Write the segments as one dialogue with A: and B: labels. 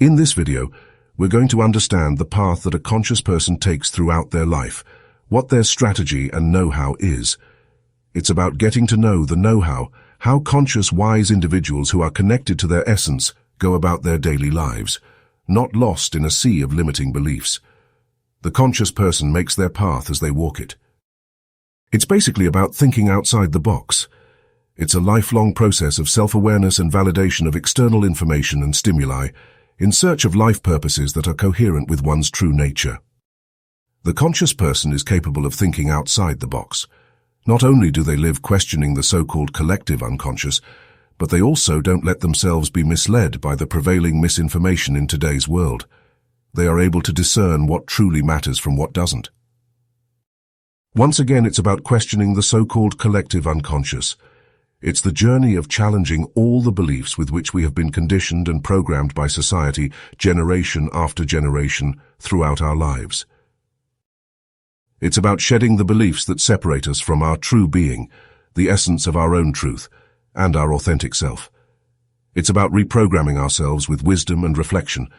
A: In this video, we're going to understand the path that a conscious person takes throughout their life, what their strategy and know-how is. It's about getting to know the know-how, how conscious, wise individuals who are connected to their essence go about their daily lives, not lost in a sea of limiting beliefs. The conscious person makes their path as they walk it. It's basically about thinking outside the box. It's a lifelong process of self-awareness and validation of external information and stimuli, in search of life purposes that are coherent with one's true nature. The conscious person is capable of thinking outside the box. Not only do they live questioning the so-called collective unconscious, but they also don't let themselves be misled by the prevailing misinformation in today's world. They are able to discern what truly matters from what doesn't. Once again, it's about questioning the so-called collective unconscious. It's the journey of challenging all the beliefs with which we have been conditioned and programmed by society, generation after generation, throughout our lives. It's about shedding the beliefs that separate us from our true being, the essence of our own truth, and our authentic self. It's about reprogramming ourselves with wisdom and reflection.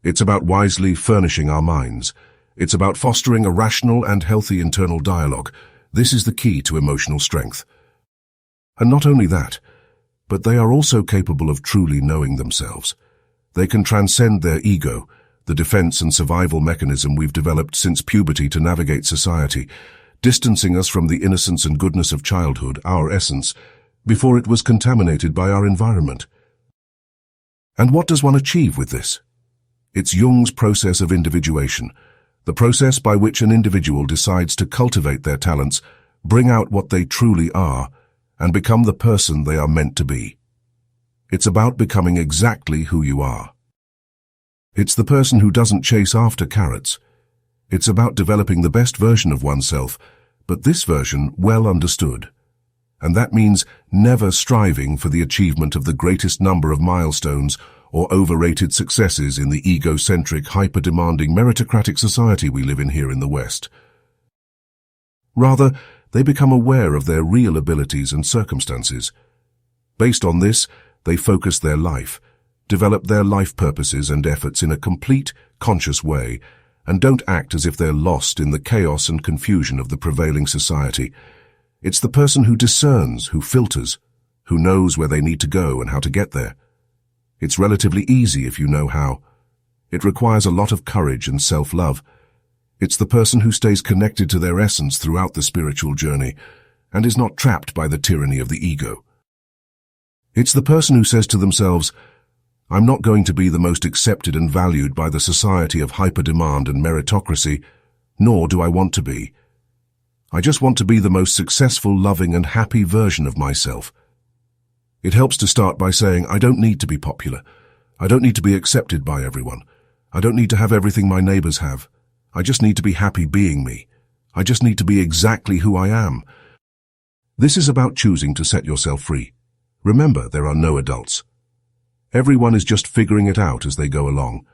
A: It's about wisely furnishing our minds. It's about fostering a rational and healthy internal dialogue. This is the key to emotional strength. And not only that, but they are also capable of truly knowing themselves. They can transcend their ego, the defense and survival mechanism we've developed since puberty to navigate society, distancing us from the innocence and goodness of childhood, our essence, before it was contaminated by our environment. And what does one achieve with this? It's Jung's process of individuation, the process by which an individual decides to cultivate their talents, bring out what they truly are, and become the person they are meant to be. It's about becoming exactly who you are. It's the person who doesn't chase after carrots. It's about developing the best version of oneself, but this version well understood. And that means never striving for the achievement of the greatest number of milestones or overrated successes in the egocentric, hyper-demanding, meritocratic society we live in here in the West. Rather, they become aware of their real abilities and circumstances. Based on this, they focus their life, develop their life purposes and efforts in a complete, conscious way, and don't act as if they're lost in the chaos and confusion of the prevailing society. It's the person who discerns, who filters, who knows where they need to go and how to get there. It's relatively easy if you know how. It requires a lot of courage and self-love. It's the person who stays connected to their essence throughout the spiritual journey and is not trapped by the tyranny of the ego. It's the person who says to themselves, I'm not going to be the most accepted and valued by the society of hyper-demand and meritocracy, nor do I want to be. I just want to be the most successful, loving and happy version of myself. It helps to start by saying, I don't need to be popular. I don't need to be accepted by everyone. I don't need to have everything my neighbors have. I just need to be happy being me. I just need to be exactly who I am. This is about choosing to set yourself free. Remember, there are no adults. Everyone is just figuring it out as they go along.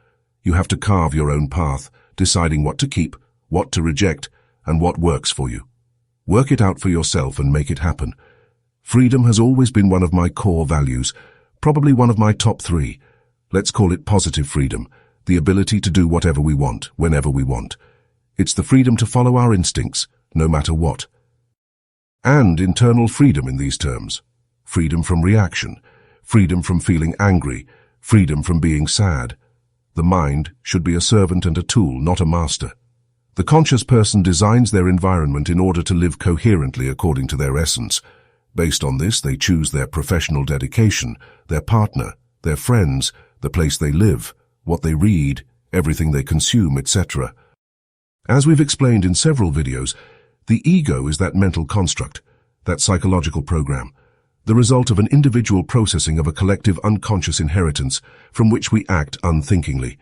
A: You have to carve your own path, deciding what to keep, what to reject, and what works for you. Work it out for yourself and make it happen. Freedom has always been one of my core values, probably one of my top 3. Let's call it positive freedom. The ability to do whatever we want, whenever we want. It's the freedom to follow our instincts, no matter what. And internal freedom in these terms. Freedom from reaction, freedom from feeling angry, freedom from being sad. The mind should be a servant and a tool, not a master. The conscious person designs their environment in order to live coherently according to their essence. Based on this, they choose their professional dedication, their partner, their friends, the place they live, what they read, everything they consume, etc. As we've explained in several videos, the ego is that mental construct, that psychological program, the result of an individual processing of a collective unconscious inheritance from which we act unthinkingly.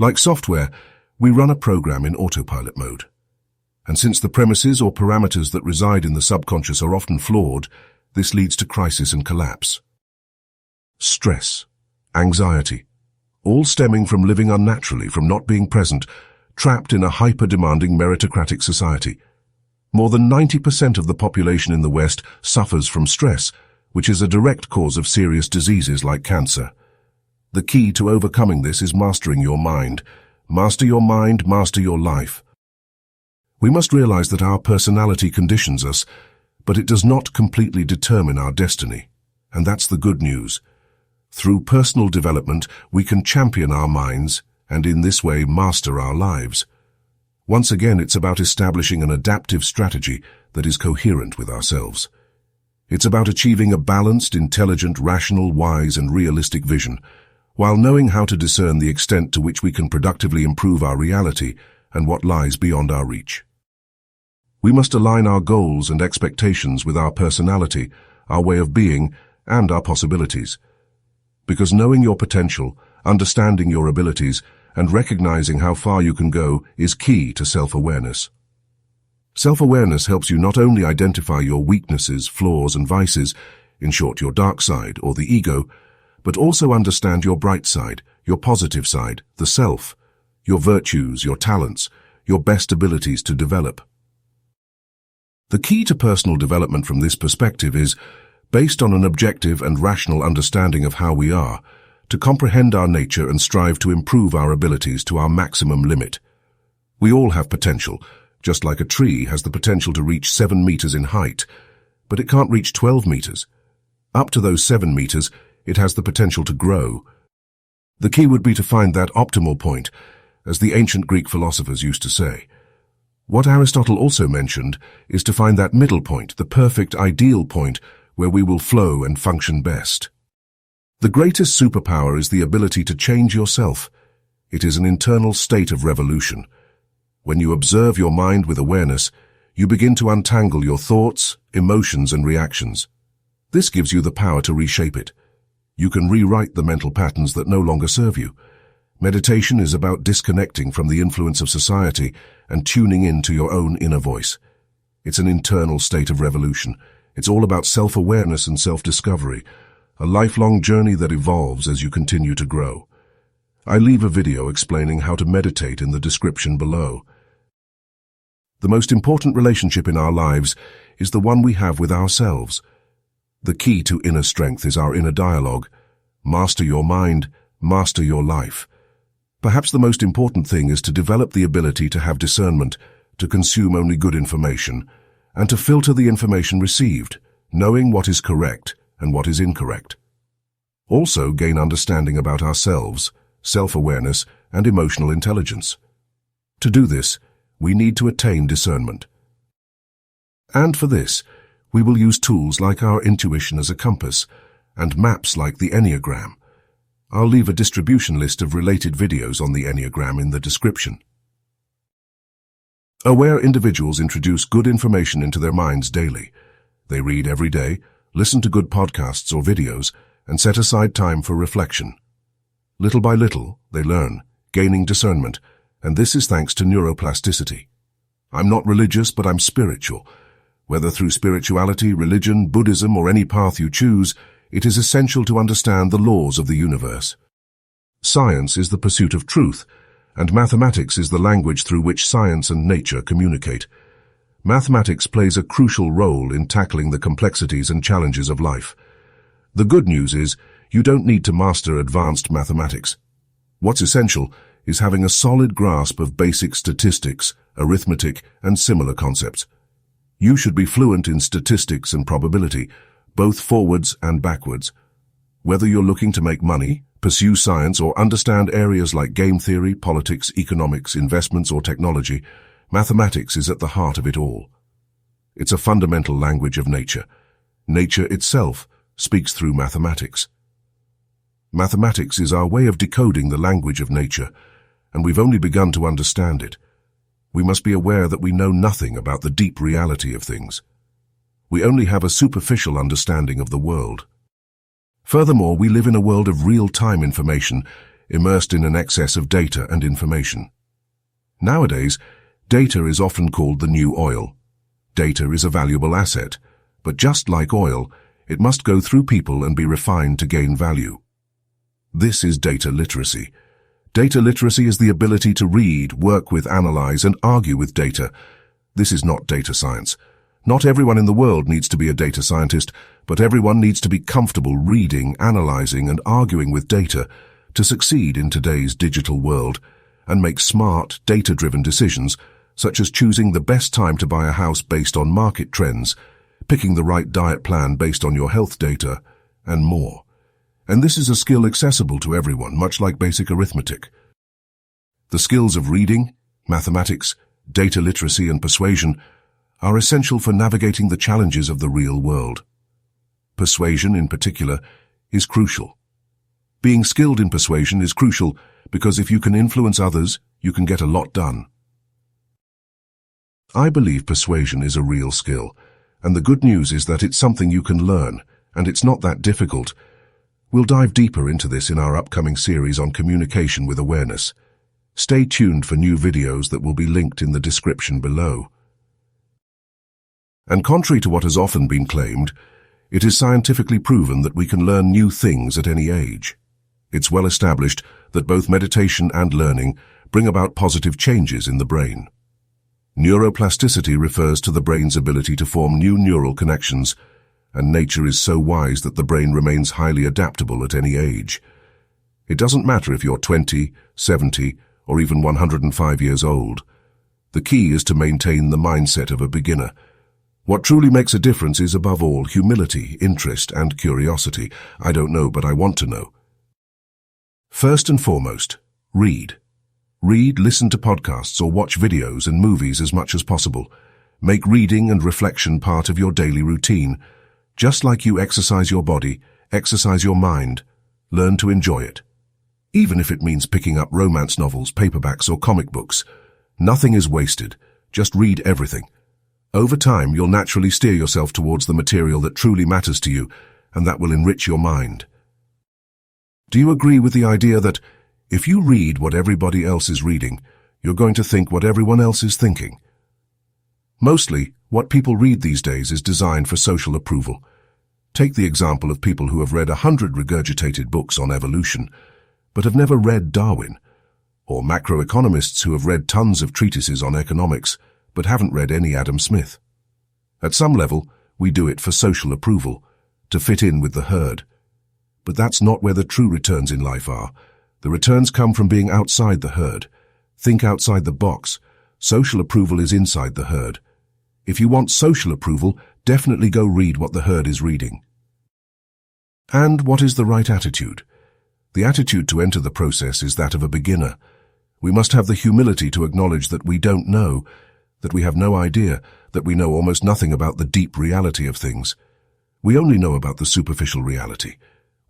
A: Like software, we run a program in autopilot mode. And since the premises or parameters that reside in the subconscious are often flawed, this leads to crisis and collapse. Stress, anxiety, all stemming from living unnaturally, from not being present, trapped in a hyper-demanding meritocratic society. More than 90% of the population in the West suffers from stress, which is a direct cause of serious diseases like cancer. The key to overcoming this is mastering your mind. Master your mind, master your life. We must realize that our personality conditions us, but it does not completely determine our destiny. And that's the good news. Through personal development, we can champion our minds and in this way master our lives. Once again, it's about establishing an adaptive strategy that is coherent with ourselves. It's about achieving a balanced, intelligent, rational, wise, and realistic vision, while knowing how to discern the extent to which we can productively improve our reality and what lies beyond our reach. We must align our goals and expectations with our personality, our way of being, and our possibilities. Because knowing your potential, understanding your abilities, and recognizing how far you can go is key to self-awareness. Self-awareness helps you not only identify your weaknesses, flaws, and vices, in short, your dark side or the ego, but also understand your bright side, your positive side, the self, your virtues, your talents, your best abilities to develop. The key to personal development from this perspective is, based on an objective and rational understanding of how we are, to comprehend our nature and strive to improve our abilities to our maximum limit. We all have potential, just like a tree has the potential to reach 7 meters in height, but it can't reach 12 meters. Up to those 7 meters, it has the potential to grow. The key would be to find that optimal point, as the ancient Greek philosophers used to say. What Aristotle also mentioned is to find that middle point, the perfect ideal point, where we will flow and function best. The greatest superpower is the ability to change yourself. It is an internal state of revolution. When you observe your mind with awareness, you begin to untangle your thoughts, emotions, and reactions. This gives you the power to reshape it. You can rewrite the mental patterns that no longer serve you. Meditation is about disconnecting from the influence of society and tuning into your own inner voice. It's an internal state of revolution. It's all about self-awareness and self-discovery, a lifelong journey that evolves as you continue to grow. I leave a video explaining how to meditate in the description below. The most important relationship in our lives is the one we have with ourselves. The key to inner strength is our inner dialogue. Master your mind, master your life. Perhaps the most important thing is to develop the ability to have discernment, to consume only good information, and to filter the information received, knowing what is correct and what is incorrect. Also gain understanding about ourselves, self-awareness, and emotional intelligence. To do this, we need to attain discernment. And for this, we will use tools like our intuition as a compass and maps like the Enneagram. I'll leave a distribution list of related videos on the Enneagram in the description. Aware individuals introduce good information into their minds daily. They read every day, listen to good podcasts or videos, and set aside time for reflection. Little by little, they learn, gaining discernment, and this is thanks to neuroplasticity. I'm not religious, but I'm spiritual. Whether through spirituality, religion, Buddhism, or any path you choose, it is essential to understand the laws of the universe. Science is the pursuit of truth, and mathematics is the language through which science and nature communicate. Mathematics plays a crucial role in tackling the complexities and challenges of life. The good news is, you don't need to master advanced mathematics. What's essential is having a solid grasp of basic statistics, arithmetic, and similar concepts. You should be fluent in statistics and probability, both forwards and backwards. Whether you're looking to make money, pursue science, or understand areas like game theory, politics, economics, investments, or technology, mathematics is at the heart of it all. It's a fundamental language of nature. Nature itself speaks through mathematics. Mathematics is our way of decoding the language of nature, and we've only begun to understand it. We must be aware that we know nothing about the deep reality of things. We only have a superficial understanding of the world. Furthermore, we live in a world of real-time information, immersed in an excess of data and information. Nowadays, data is often called the new oil. Data is a valuable asset, but just like oil, it must go through people and be refined to gain value. This is data literacy. Data literacy is the ability to read, work with, analyze, and argue with data. This is not data science. Not everyone in the world needs to be a data scientist, but everyone needs to be comfortable reading, analyzing, and arguing with data, to succeed in today's digital world and make smart, data-driven decisions, such as choosing the best time to buy a house based on market trends, picking the right diet plan based on your health data, and more. And this is a skill accessible to everyone, much like basic arithmetic. The skills of reading, mathematics, data literacy, and persuasion are essential for navigating the challenges of the real world. Persuasion, in particular, is crucial. Being skilled in persuasion is crucial because if you can influence others, you can get a lot done. I believe persuasion is a real skill, and the good news is that it's something you can learn, and it's not that difficult. We'll dive deeper into this in our upcoming series on communication with awareness. Stay tuned for new videos that will be linked in the description below. And contrary to what has often been claimed, it is scientifically proven that we can learn new things at any age. It's well established that both meditation and learning bring about positive changes in the brain. Neuroplasticity refers to the brain's ability to form new neural connections, and nature is so wise that the brain remains highly adaptable at any age. It doesn't matter if you're 20, 70, or even 105 years old. The key is to maintain the mindset of a beginner. What truly makes a difference is, above all, humility, interest, and curiosity. I don't know, but I want to know. First and foremost, read. Read, listen to podcasts, or watch videos and movies as much as possible. Make reading and reflection part of your daily routine. Just like you exercise your body, exercise your mind. Learn to enjoy it. Even if it means picking up romance novels, paperbacks, or comic books. Nothing is wasted. Just read everything. Over time, you'll naturally steer yourself towards the material that truly matters to you, and that will enrich your mind. Do you agree with the idea that if you read what everybody else is reading, you're going to think what everyone else is thinking? Mostly, what people read these days is designed for social approval. Take the example of people who have read 100 regurgitated books on evolution, but have never read Darwin, or macroeconomists who have read tons of treatises on economics, but haven't read any Adam Smith. At some level, we do it for social approval, to fit in with the herd. But that's not where the true returns in life are. The returns come from being outside the herd. Think outside the box. Social approval is inside the herd. If you want social approval, definitely go read what the herd is reading. And what is the right attitude? The attitude to enter the process is that of a beginner. We must have the humility to acknowledge that we don't know, that we have no idea, that we know almost nothing about the deep reality of things. We only know about the superficial reality.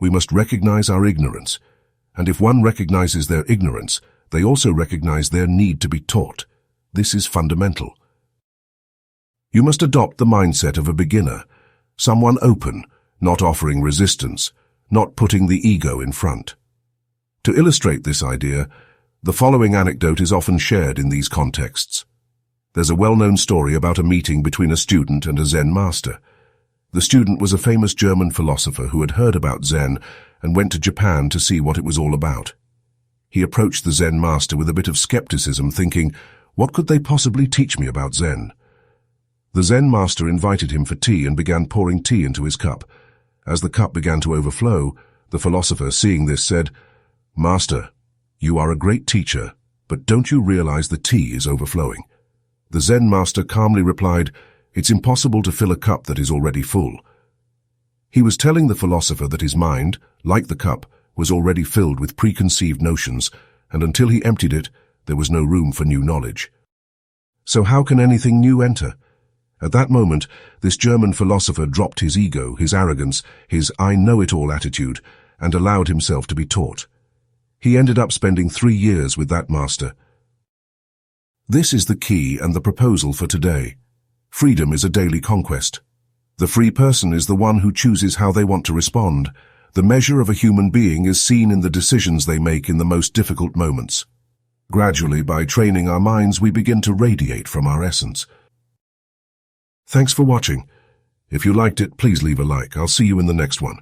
A: We must recognize our ignorance. And if one recognizes their ignorance, they also recognize their need to be taught. This is fundamental. You must adopt the mindset of a beginner, someone open, not offering resistance, not putting the ego in front. To illustrate this idea, the following anecdote is often shared in these contexts. There's a well-known story about a meeting between a student and a Zen master. The student was a famous German philosopher who had heard about Zen and went to Japan to see what it was all about. He approached the Zen master with a bit of skepticism, thinking, what could they possibly teach me about Zen? The Zen master invited him for tea and began pouring tea into his cup. As the cup began to overflow, the philosopher, seeing this, said, Master, you are a great teacher, but don't you realize the tea is overflowing? The Zen master calmly replied, It's impossible to fill a cup that is already full. He was telling the philosopher that his mind, like the cup, was already filled with preconceived notions, and until he emptied it, there was no room for new knowledge. So how can anything new enter? At that moment, this German philosopher dropped his ego, his arrogance, his I-know-it-all attitude, and allowed himself to be taught. He ended up spending 3 years with that master. This is the key and the proposal for today. Freedom is a daily conquest. The free person is the one who chooses how they want to respond. The measure of a human being is seen in the decisions they make in the most difficult moments. Gradually, by training our minds, we begin to radiate from our essence. Thanks for watching. If you liked it, please leave a like. I'll see you in the next one.